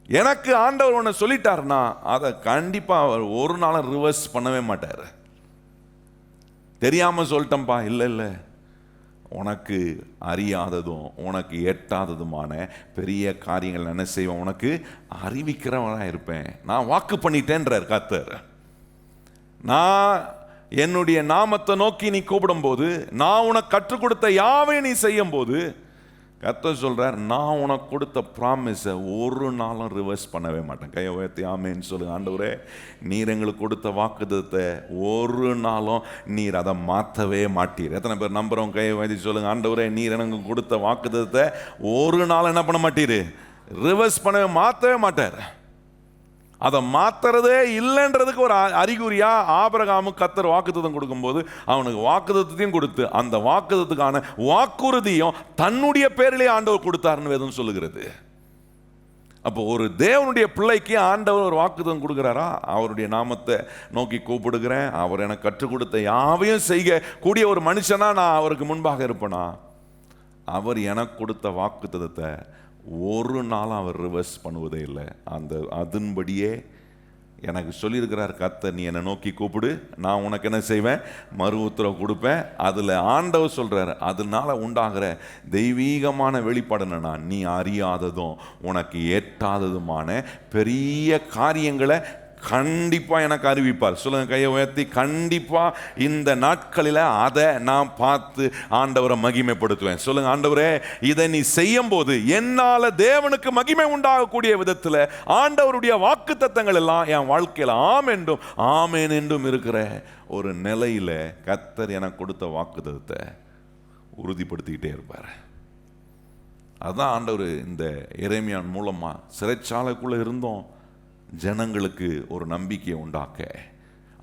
எனக்கு ஆண்டவர் ஒன்று சொல்லிட்டாருன்னா அதை கண்டிப்பாக அவர் ஒரு நாளும் ரிவர்ஸ் பண்ணவே மாட்டார். தெரியாமல் சொல்லிட்டேன்ப்பா, இல்லை இல்லை, உனக்கு அறியாததும் உனக்கு எட்டாததுமான பெரிய காரியங்கள் என்ன செய்வேன்? உனக்கு அறிவிக்கிறவனாக இருப்பேன். நான் வாக்கு பண்ணிட்டேன்றார் கர்த்தர். நான் என்னுடைய நாமத்தை நோக்கி நீ கூப்பிடும்போது, நான் உனக்கு கற்றுக் கொடுத்த யாவை நீ செய்யும் போது, கர்த்தர் சொல்றார், நான் உனக்கு கொடுத்த ப்ராமிஸை ஒரு நாளும் ரிவர்ஸ் பண்ணவே மாட்டேன். கையை உயர்த்தி ஆமேன்னு சொல்லுங்க. ஆண்டவரே, நீர் எங்களுக்கு கொடுத்த வாக்குத்தத்தத்தை ஒரு நாளும் நீர் அதை மாற்றவே மாட்டீர். எத்தனை பேர் நம்புறோம்? கையை உயர்த்தி சொல்லுங்க. ஆண்டவரே, நீர் எனக்கு கொடுத்த வாக்குத்தத்தத்தை ஒரு நாள் என்ன பண்ண மாட்டீர்? ரிவர்ஸ் பண்ணவே, மாற்றவே மாட்டார். அதை மாத்துறதே இல்லைன்றதுக்கு ஒரு அறிகுறியா ஆபிரகாமுக்கு கர்த்தர் வாக்குத்தத்தம் கொடுக்கும்போது அவனுக்கு வாக்குத்தத்தையும் கொடுத்து அந்த வாக்குத்தத்துக்கான வாக்குறுதியும் தன்னுடைய பேரிலே ஆண்டவர் கொடுத்தாருன்னு வேதம் சொல்லுகிறது. அப்போ ஒரு தேவனுடைய பிள்ளைக்கு ஆண்டவர் ஒரு வாக்குத்தத்தம் கொடுக்குறாரா, அவருடைய நாமத்தை நோக்கி கூப்பிடுகிறேன், அவர் எனக்கு கற்றுக் கொடுத்த யாவையும் செய்ய கூடிய ஒரு மனுஷனா நான் அவருக்கு முன்பாக இருப்பேனா, அவர் எனக்கு கொடுத்த வாக்குத்தத்தத்தை ஒரு நாளும் அவர் ரிவர்ஸ் பண்ணுவதே இல்லை. அதன்படியே எனக்கு சொல்லியிருக்கிறார் கர்த்தர், நீ என்னை நோக்கி கூப்பிடு, நான் உனக்கு என்ன செய்வேன், மறு உத்தரவு கொடுப்பேன். அதில் ஆண்டவர் சொல்கிறார், அதனால உண்டாகிற தெய்வீகமான வெளிப்பாடு என்னன்னா, நீ அறியாததும் உனக்கு ஏற்றாததுமான பெரிய காரியங்களை கண்டிப்பா எனக்கு அறிவிப்பார். சொல்லுங்க, கையை உயர்த்தி. கண்டிப்பா இந்த நாட்களில் அதை நான் பார்த்து ஆண்டவரை மகிமைப்படுத்துவேன். சொல்லுங்க, ஆண்டவரே இதை நீ செய்யும் போது என்னால தேவனுக்கு மகிமை உண்டாகக்கூடிய விதத்தில் ஆண்டவருடைய வாக்குத்தத்தங்கள் எல்லாம் என் வாழ்க்கையில் ஆம் என்றும் ஆமேன் என்றும் இருக்கிற ஒரு நிலையில கர்த்தர் எனக்கு கொடுத்த வாக்குத்தத்தத்தை உறுதிப்படுத்திக்கிட்டே இருப்பார். அதான் ஆண்டவர் இந்த எரேமியான் மூலமா சிறைச்சாலைக்குள்ள இருந்தோம் ஜனங்களுக்கு ஒரு நம்பிக்கையை உண்டாக்க,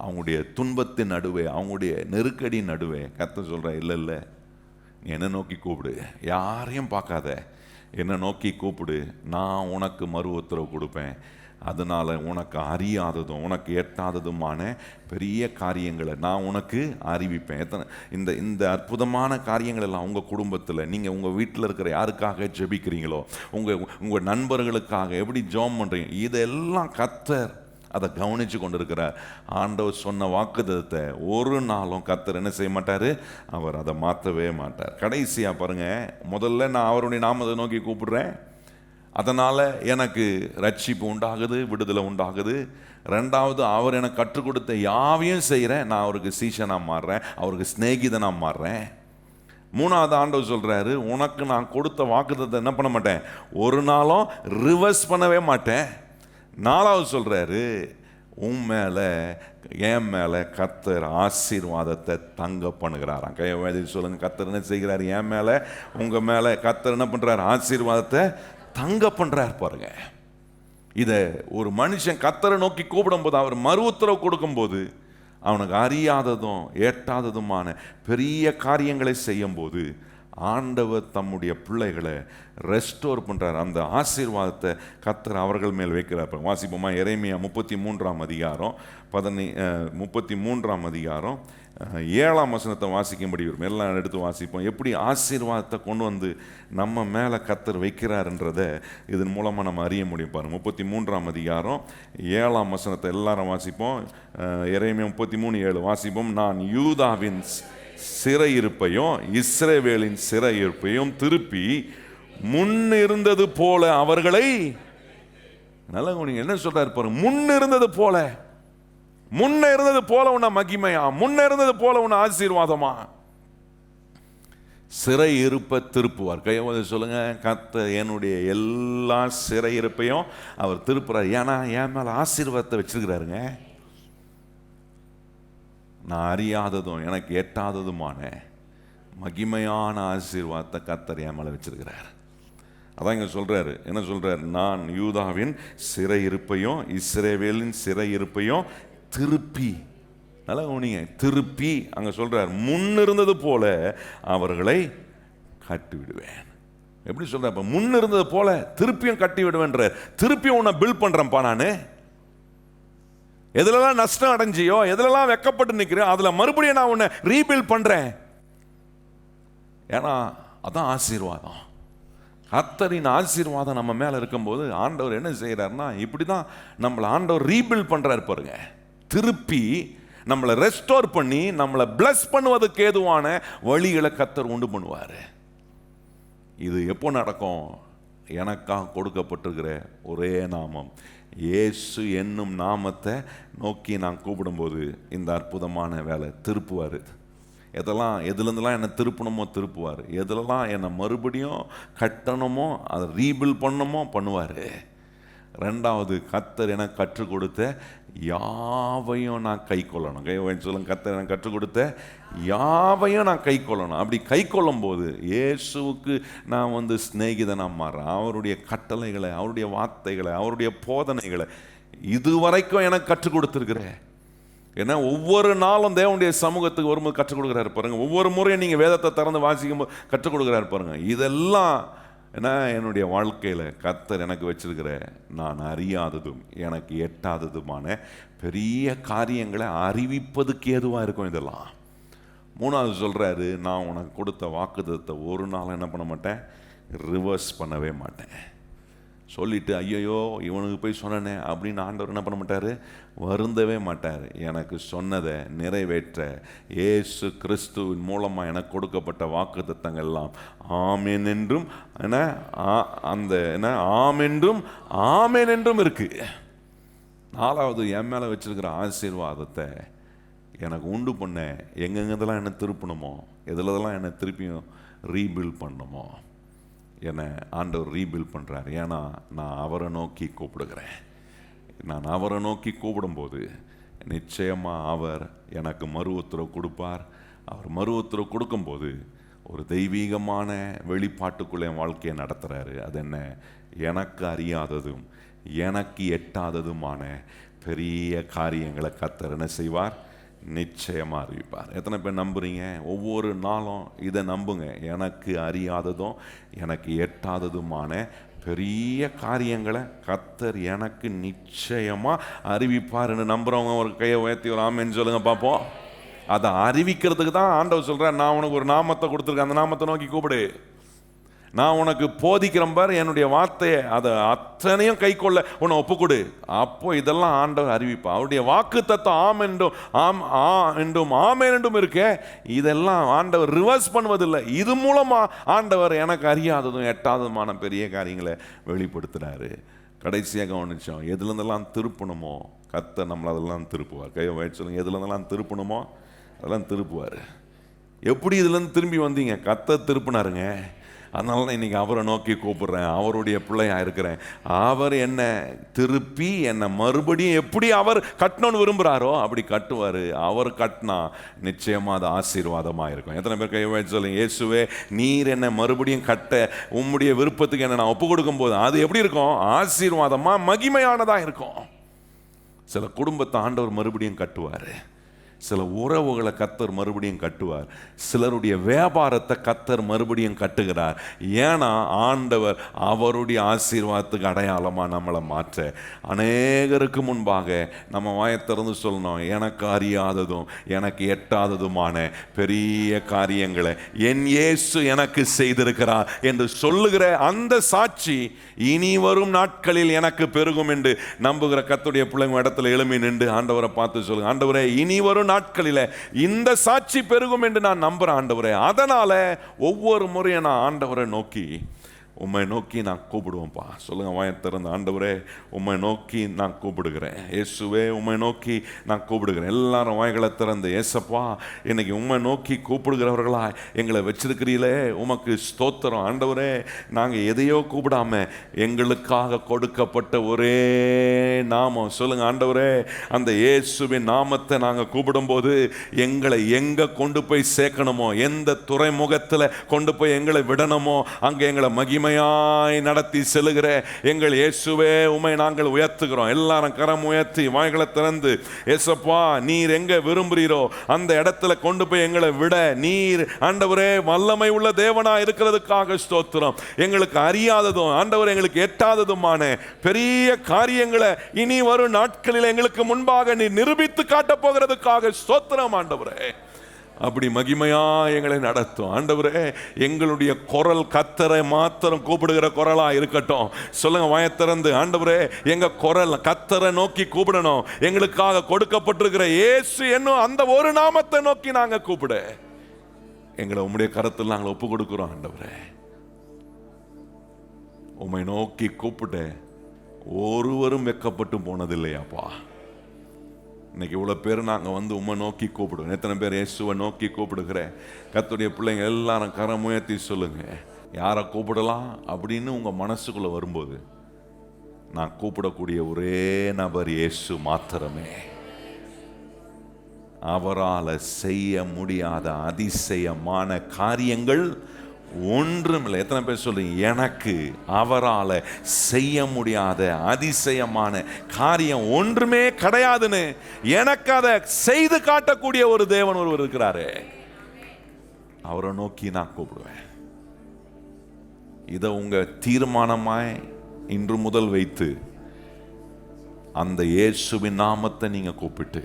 அவங்களுடைய துன்பத்தின் நடுவே, அவங்களுடைய நெருக்கடி நடுவே கர்த்தர் சொல்ற, இல்லை இல்லை நீ என்ன நோக்கி கூப்பிடு, யாரையும் பார்க்காத, என்னை நோக்கி கூப்பிடு, நான் உனக்கு மறு உத்தரவு கொடுப்பேன். அதனால உனக்கு அறியாததும் உனக்கு எட்டாததுமான பெரிய காரியங்களை நான் உனக்கு அறிவிப்பேன். இந்த இந்த அற்புதமான காரியங்கள் எல்லாம் உங்கள் குடும்பத்தில், நீங்கள் உங்கள் வீட்டில் இருக்கிற யாருக்காக ஜெபிக்கிறீங்களோ, உங்கள் நண்பர்களுக்காக எப்படி ஜெபம் பண்ணுறீங்க, இதெல்லாம் கர்த்தர் அதை கவனித்து கொண்டு இருக்கிறார். ஆண்டவர் சொன்ன வாக்குத்தத்தத்தை ஒரு நாளும் கர்த்தர் என்ன செய்ய மாட்டார், அவர் அதை மாற்றவே மாட்டார். கடைசியாக பாருங்கள், முதல்ல நான் அவருடைய நாமத்தை நோக்கி கூப்பிடுறேன், அதனால் எனக்கு ரட்சிப்பு உண்டாகுது, விடுதலை உண்டாகுது. ரெண்டாவது, அவர் எனக்கு கற்றுக் கொடுத்த யாவையும் செய்கிறேன், நான் அவருக்கு சீஷனாக மாறுறேன், அவருக்கு சிநேகிதனாக மாறுறேன். மூணாவது, ஆண்டவர் சொல்கிறாரு, உனக்கு நான் கொடுத்த வாக்குத்தத்தத்தை என்ன பண்ண மாட்டேன், ஒரு நாளும் ரிவர்ஸ் பண்ணவே மாட்டேன். நாலாவது சொல்கிறாரு, உன் மேலே என் மேலே கர்த்தர் ஆசீர்வாதத்தை தங்க பண்ணுகிறாராம். கையை சொல்லுங்க, கர்த்தர் என்ன செய்கிறார், என் மேலே உங்கள் மேலே கர்த்தர் என்ன பண்ணுறாரு, ஆசீர்வாதத்தை தங்க பண்றார். பாருங்க, இதை ஒரு மனுஷன் கர்த்தரை நோக்கி கூப்பிடும் போது, அவர் மறு உத்தரவு கொடுக்கும் போது, அவனுக்கு அறியாததும் ஏற்றாததுமான பெரிய காரியங்களை செய்யும் போது ஆண்டவர் தம்முடைய பிள்ளைகளை ரெஸ்டோர் பண்றார். அந்த ஆசீர்வாதத்தை கர்த்தர் அவர்கள் மேல் வைக்கிறார். வாசிப்போமா, எரேமியா 33ஆம் அதிகாரம் 33ஆம் அதிகாரம் 7ஆம் வசனத்தை வாசிக்கும்படி வரும். எல்லாம் எடுத்து வாசிப்போம். எப்படி ஆசீர்வாதத்தை கொண்டு வந்து நம்ம மேலே கர்த்தர் வைக்கிறார்ன்றதை இதன் மூலமாக நம்ம அறிய முடியும். பாருங்க, 33ஆம் அதிகாரம் 7ஆம் வசனத்தை எல்லாரும் வாசிப்போம். எரேமியா 33:7 வாசிப்போம். நான் யூதாவின் சிறையிருப்பையும் இஸ்ரவேலின் சிறையிருப்பையும் திருப்பி முன்னிருந்தது போல அவர்களை, நல்லா நீங்க என்ன சொல்றாரு பாருங்க, முன்னிருந்தது போல, முன்ன இருந்தது போல உன்னை மகிமையா, முன்ன இருந்தது போல உன்னை ஆசீர்வாதமா, சிறை இருப்ப திருப்புவார். கையை சொல்லுங்க, கர்த்தர் என்னுடைய எல்லா சிறை இருப்பையும் அவர் திருப்புறார். ஏன்னா என் மேல ஆசீர்வாதத்தை வச்சிருக்கிறாருங்க. நான் அறியாததும் எனக்கு எட்டாததுமான மகிமையான ஆசீர்வாதத்தை கர்த்தர் என் மேல வச்சிருக்கிறார். அதான் இங்க சொல்றாரு, என்ன சொல்றாரு, நான் யூதாவின் சிறை இருப்பையும் இஸ்ரவேலின் சிறை இருப்பையும் திருப்பி, நல்லா கவனிங்க, திருப்பி அங்க சொல்றார், முன்னிருந்தது போல அவர்களை கட்டி விடுவேன். எப்படி சொல்ற, முன்னிருந்தது போல திருப்பியும் கட்டி விடுவேன்ற, திருப்பியும் உன்னை பில்ட் பண்றேன்ப்பா நானு. எதுலலாம் நஷ்டம் அடைஞ்சியோ, எதுலலாம் வெக்கப்பட்டு நிற்கிறேன், அதுல மறுபடியும் நான் உன்னை ரீபில்ட் பண்றேன். ஏன்னா அதான் ஆசீர்வாதம். கர்த்தரின் ஆசீர்வாதம் நம்ம மேல இருக்கும்போது ஆண்டவர் என்ன செய்யறாருன்னா, இப்படிதான் நம்மளை ஆண்டவர் ரீபில்ட் பண்றாரு பாருங்க. திருப்பி நம்மளை ரெஸ்டோர் பண்ணி நம்மளை பிளஸ் பண்ணுவதற்கு ஏதுவான வழிகளை கர்த்தர் உண்டு பண்ணுவார். இது எப்போ நடக்கும், எனக்காக கொடுக்கப்பட்டிருக்கிற ஒரே நாமம் இயேசு என்னும் நாமத்தை நோக்கி நான் கூப்பிடும்போது இந்த அற்புதமான வேலை திருப்புவார். எதுலேருந்துலாம் என்னை திருப்பணுமோ திருப்புவார், எதுலலாம் என்னை மறுபடியும் கட்டணுமோ அதை ரீபில்ட் பண்ணணுமோ பண்ணுவார். ரெண்டாவது, கர்த்தர் எனக்கு கற்றுக் கொடுத்த யாவையும் நான் கை கொள்ளணும். சொல்லுங்க, கர்த்தர் எனக்கு கற்றுக் கொடுத்த யாவையும் நான் கை கொள்ளணும். அப்படி கை கொள்ளும் போது இயேசுவுக்கு நான் சிநேகிதனாக மாறுறேன். அவருடைய கட்டளைகளை, அவருடைய வார்த்தைகளை, அவருடைய போதனைகளை இதுவரைக்கும் எனக்கு கற்றுக் கொடுத்துருக்கிற. ஏன்னா ஒவ்வொரு நாளும் தேவனுடைய சமூகத்துக்கு வரும்போது கற்றுக் கொடுக்குறாரு பாருங்க. ஒவ்வொரு முறையும் நீங்கள் வேதத்தை திறந்து வாசிக்கும் போது கற்றுக் கொடுக்குறாரு பாருங்க. இதெல்லாம் ஏன்னா என்னுடைய வாழ்க்கையில் கர்த்தர் எனக்கு வச்சிருக்கிற நான் அறியாததும் எனக்கு எட்டாததுமான பெரிய காரியங்களை அறிவிப்பதுக்கு ஏதுவாக இருக்கும் இதெல்லாம். மூணாவது சொல்கிறாரு, நான் உனக்கு கொடுத்த வாக்குத்தத்தத்தை ஒரு நாள் என்ன பண்ண மாட்டேன், ரிவர்ஸ் பண்ணவே மாட்டேன். சொல்லிவிட்டு ஐயோ இவனுக்கு போய் சொன்னனே அப்படின்னு ஆண்டவர் என்ன பண்ண மாட்டார், வருந்தவே மாட்டார். எனக்கு சொன்னதை நிறைவேற்ற இயேசு கிறிஸ்துவின் மூலமாக எனக்கு கொடுக்கப்பட்ட வாக்குத்தத்தங்கள் எல்லாம் ஆமென் என்றும் அந்த ஆமென்றும் ஆமென் என்றும் இருக்குது. நாலாவது, என் மேலே வச்சிருக்கிற ஆசீர்வாதத்தை எனக்கு உண்டு பண்ண எங்கெங்கெல்லாம் என்ன திருப்பணுமோ, எதுலதெல்லாம் என்னை திருப்பியும் ரீபில்ட் பண்ணணுமோ என்னை ஆண்டவர் ரீபில்ட் பண்ணுறார். ஏன்னா நான் அவரை நோக்கி கூப்பிடுகிறேன். நான் அவரை நோக்கி கூப்பிடும்போது நிச்சயமாக அவர் எனக்கு மறு உத்தரவு கொடுப்பார். அவர் மறு உத்தரவு கொடுக்கும்போது ஒரு தெய்வீகமான வெளிப்பாட்டுக்குள்ளே என் வாழ்க்கையை நடத்துகிறாரு. அது என்ன, எனக்கு அறியாததும் எனக்கு எட்டாததுமான பெரிய காரியங்களை கர்த்தர் என்ன செய்வார், நிச்சயமாக அறிவிப்பார். எத்தனை பேர் நம்புறீங்க? ஒவ்வொரு நாளும் இதை நம்புங்க. எனக்கு அறியாததும் எனக்கு எட்டாததுமான பெரிய காரியங்களை கர்த்தர் எனக்கு நிச்சயமாக அறிவிப்பார்னு நம்புகிறவங்க ஒரு கையை உயர்த்தி ஒரு ஆமென் சொல்லுங்க பார்ப்போம். அதை அறிவிக்கிறதுக்கு தான் ஆண்டவர் சொல்கிறேன், நான் உனக்கு ஒரு நாமத்தை கொடுத்துருக்கேன், அந்த நாமத்தை நோக்கி கூப்பிடு. நான் உனக்கு போதிக்கிறேன் பார், என்னுடைய வார்த்தையை அதை அத்தனையும் கை கொள்ள உன்னை ஒப்புக்கொடு. அப்போ இதெல்லாம் ஆண்டவர் அறிவிப்பா. அவருடைய வாக்கு தத்துவம் ஆம் என்றும் ஆமென் என்றும் இருக்கே, இதெல்லாம் ஆண்டவர் ரிவர்ஸ் பண்ணுவதில்லை. இது மூலமா ஆண்டவர் எனக்கு அறியாததும் எட்டாததுமான பெரிய காரியங்களை வெளிப்படுத்துறாரு. கடைசியாக கவனிச்சோம், எதுலேருந்தெல்லாம் திருப்பணுமோ கர்த்தர் நம்மளை அதெல்லாம் திருப்புவார். கையை வச்சு சொல்லுங்க, எதுலேருந்தெல்லாம் திருப்பணுமோ அதெல்லாம் திருப்புவார். எப்படி இதுலேருந்து திரும்பி வந்தீங்க? கர்த்தர் திருப்பினாருங்க. அதனால தான் இன்றைக்கி அவரை நோக்கி கூப்பிட்றேன், அவருடைய பிள்ளையாக இருக்கிறேன். அவர் என்னை திருப்பி என்னை மறுபடியும் எப்படி அவர் கட்டணும்னு விரும்புகிறாரோ அப்படி கட்டுவார். அவர் கட்டினா நிச்சயமாக அது ஆசீர்வாதமாக இருக்கும். எத்தனை பேர் கை வச்சு சொல்லுங்க, இயேசுவே நீர் என்னை மறுபடியும் கட்ட உம்முடைய விருப்பத்துக்கு என்னை நான் ஒப்பு கொடுக்கும் போது அது எப்படி இருக்கும், ஆசீர்வாதமாக மகிமையானதாக இருக்கும். சில குடும்பத்தை ஆண்டவர் மறுபடியும் கட்டுவார். சில உறவுகளை கர்த்தர் மறுபடியும் கட்டுவார். சிலருடைய வியாபாரத்தை கர்த்தர் மறுபடியும் கட்டுகிறார். ஏன்னா ஆண்டவர் அவருடைய ஆசீர்வாதத்துக்கு அடையாளமாக நம்மளை மாற்ற அநேகருக்கு முன்பாக நம்ம வாயை திறந்து சொல்லணும், எனக்கு அறியாததும் எனக்கு எட்டாததுமான பெரிய காரியங்களை என் இயேசு எனக்கு செய்திருக்கிறார் என்று சொல்லுகிற அந்த சாட்சி இனி வரும் நாட்களில் எனக்கு பெருகும் என்று நம்புகிற கர்த்தருடைய பிள்ளைங்க இடத்துல எழும்பி நின்று ஆண்டவரை பார்த்து சொல்லுங்க, ஆண்டவரே இனி வரும் நாட்களில் இந்த சாட்சி பெருகும் என்று நான் நம்புறேன் ஆண்டவரே. அதனால ஒவ்வொரு முறையும் நான் ஆண்டவரை நோக்கி உம்மை நோக்கி நான் கூப்பிடுவோம்ப்பா. சொல்லுங்க வாயை திறந்து, ஆண்டவரே உம்மை நோக்கி நான் கூப்பிடுகிறேன், இயேசுவே உம்மை நோக்கி நான் கூப்பிடுகிறேன். எல்லாரும் வாய்களை திறந்து, ஏசப்பா இன்னைக்கு உம்மை நோக்கி கூப்பிடுகிறவர்களா எங்களை வச்சிருக்கிறீங்களே, உமக்கு ஸ்தோத்திரம் ஆண்டவரே. நாங்கள் எதையோ கூப்பிடாம எங்களுக்காக கொடுக்கப்பட்ட ஒரே நாமம், சொல்லுங்க ஆண்டவரே, அந்த இயேசுவின் நாமத்தை நாங்கள் கூப்பிடும்போது எங்களை எங்கே கொண்டு போய் சேர்க்கணுமோ, எந்த துறைமுகத்தில் கொண்டு போய் எங்களை விடணுமோ அங்கே எங்களை மகிமை நடத்தி செல்லுகிற எங்கள் இயேசுவே உம்மை நாங்கள் உயர்த்துகிறோம். எல்லாரும் கரம் உயர்த்தி வாய்களை திறந்து, ஏசப்பா நீர் எங்க விரும்புகிறீரோ அந்த இடத்துல கொண்டு போய் எங்களை விட நீர் ஆண்டவரே வல்லமை உள்ள தேவனா இருக்கிறதுக்காக ஸ்தோத்திரம். எங்களுக்கு அறியாததும் ஆண்டவர் எங்களுக்கு எட்டாததுமான பெரிய காரியங்களை இனி வரும் நாட்களில் எங்களுக்கு முன்பாக நீர் நிரூபித்து காட்ட போகிறதுக்காக ஸ்தோத்திரம் ஆண்டவரே. அப்படி மகிமையா எங்களை நடத்தும் ஆண்டவரே. எங்களுடைய குரல் கர்த்தரை மாத்திரம் கூப்பிடுகிற குரலா இருக்கட்டும். சொல்லுங்க வாயை திறந்து, ஆண்டவரே எங்க குரல் கர்த்தரை நோக்கி கூப்பிடணும். எங்களுக்காக கொடுக்கப்பட்டிருக்கிற இயேசு என்னும் அந்த ஒரு நாமத்தை நோக்கி நாங்க கூப்பிட எங்களை உம்முடைய கரத்தில் நாங்கள் ஒப்பு கொடுக்கிறோம் ஆண்டவரே. உம்மை நோக்கி கூப்பிட ஒருவரும் வெட்கப்பட்டு போனதில்லையாப்பா. இன்னைக்கு இவ்வளோ பேர் நாங்கள் வந்து உம்மை நோக்கி கூப்பிடுவோம். எத்தனை பேர் இயேசுவை நோக்கி கூப்பிடுகிற கர்த்தருடைய பிள்ளைங்க எல்லாரும் கரம் உயர்த்தி சொல்லுங்க, யாரை கூப்பிடலாம் அப்படின்னு உங்கள் மனசுக்குள்ளே வரும்போது நான் கூப்பிடக்கூடிய ஒரே நபர் இயேசு மாத்திரமே. அவரால் செய்ய முடியாத அதிசயமான காரியங்கள் ஒன்றுமில்லை. எத்தனை பேர் சொல்றீங்க, எனக்கு அவரால் செய்ய முடியாத அதிசயமான காரியம் ஒன்றுமே கிடையாதுன்னு எனக்கு அதை செய்து காட்டக்கூடிய ஒரு தேவன் ஒருவர் இருக்கிறாரு. அவரை நோக்கி நான் கூப்பிடுவேன். இதை உங்க தீர்மானமாய் இன்று முதல் வைத்து அந்த இயேசுவின் நாமத்தை நீங்க கூப்பிட்டு,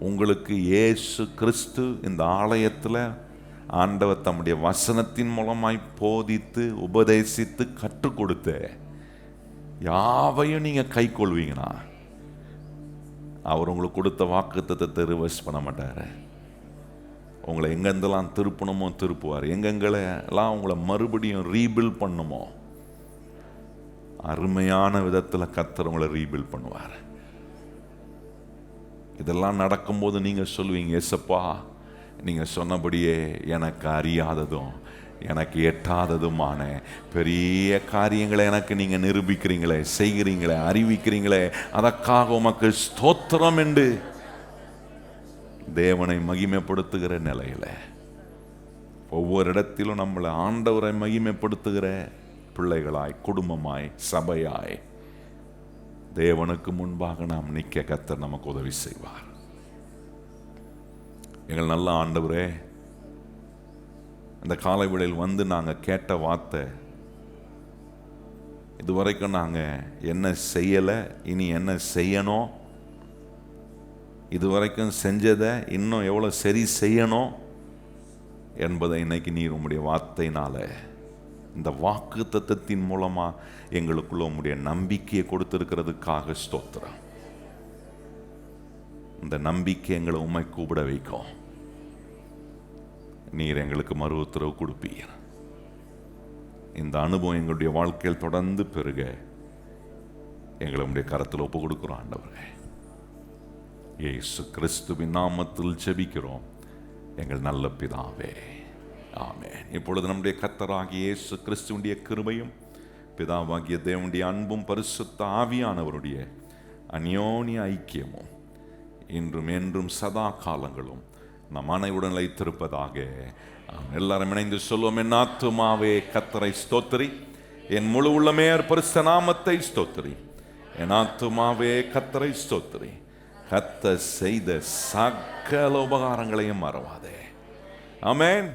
உங்களுக்கு இயேசு கிறிஸ்து இந்த ஆலயத்தில் ஆண்டவர் தம்முடைய வசனத்தின் மூலமாய் போதித்து உபதேசித்து கற்றுக் கொடுத்த யாவையும் நீங்க கை கொள்வீங்கன்னா அவர் உங்களுக்கு கொடுத்த வாக்குத்தத்தத்தை ரிவர்ஸ் பண்ண மாட்டாரு. உங்களை எங்கெந்தெல்லாம் திருப்பணுமோ திருப்புவார். எங்கெங்கெல்லாம் உங்களை மறுபடியும் ரீபில்ட் பண்ணுமோ அருமையான விதத்தில் கர்த்தர் உங்களை ரீபில்ட் பண்ணுவார். இதெல்லாம் நடக்கும்போது நீங்க சொல்லுவீங்க, ஏசப்பா நீங்க சொன்னபடியே எனக்கு அறியாததும் எனக்கு எட்டாததுமான பெரிய காரியங்களை எனக்கு நீங்க நிரூபிக்கிறீங்களே, செய்கிறீங்களே, அறிவிக்கிறீங்களே, அதற்காக உமக்கு ஸ்தோத்திரம் என்று தேவனை மகிமைப்படுத்துகிற நிலையில ஒவ்வொரு இடத்திலும் நம்மளை ஆண்டவரை மகிமைப்படுத்துகிற பிள்ளைகளாய், குடும்பமாய், சபையாய் தேவனுக்கு முன்பாக நாம் நிற்க கர்த்தர் நமக்கு உதவி செய்வார். எங்கள் நல்ல ஆண்டவரே, இந்த காலை வேளையில் வந்து நாங்கள் கேட்ட வார்த்தை, இதுவரைக்கும் நாங்கள் என்ன செய்யலை, இனி என்ன செய்யணும், இதுவரைக்கும் செஞ்சதை இன்னும் எவ்வளோ சரி செய்யணும் என்பதை இன்னைக்கு நீர் உம்முடைய வார்த்தையினால, இந்த வாக்கு தத்தத்தின் மூலமா எங்களுக்குள்ள உம்முடைய நம்பிக்கையை கொடுத்திருக்கிறதுக்காக ஸ்தோத்திரம். இந்த நம்பிக்கை எங்களை உம்மை கூப்பிட வைக்கும். நீர் எங்களுக்கு மறு உத்தரவு கொடுப்பீர். இந்த அனுபவம் எங்களுடைய வாழ்க்கையில் தொடர்ந்து பெருக எங்களை உம்முடைய கரத்தில் ஒப்பு கொடுக்கிறோம் ஆண்டவரே. இயேசு கிறிஸ்துவின் நாமத்தில் ஜெபிக்கிறோம் எங்கள் நல்ல பிதாவே, ஆமென். இப்பொழுது நம்முடைய கர்த்தராகிய இயேசு கிறிஸ்துவினுடைய கிருபையும் பிதாவாகிய தேவனுடைய அன்பும் பரிசுத்த ஆவியானவருடைய அந்யோன்ய ஐக்கியமும் இன்றும் என்றும் சதா காலங்களும் நம் அனைவருடன் நிலைத்திருப்பதாக. எல்லாரும் இணைந்து சொல்லுவோம், என் ஆத்துமாவே கர்த்தரை ஸ்தோத்திரி, என் முழு உள்ளமே பரிசுத்த நாமத்தை ஸ்தோத்திரி. என் ஆத்துமாவே கர்த்தரை ஸ்தோத்திரி, கர்த்தர் செய்த சகல உபகாரங்களையும் மறவாதே. ஆமென்.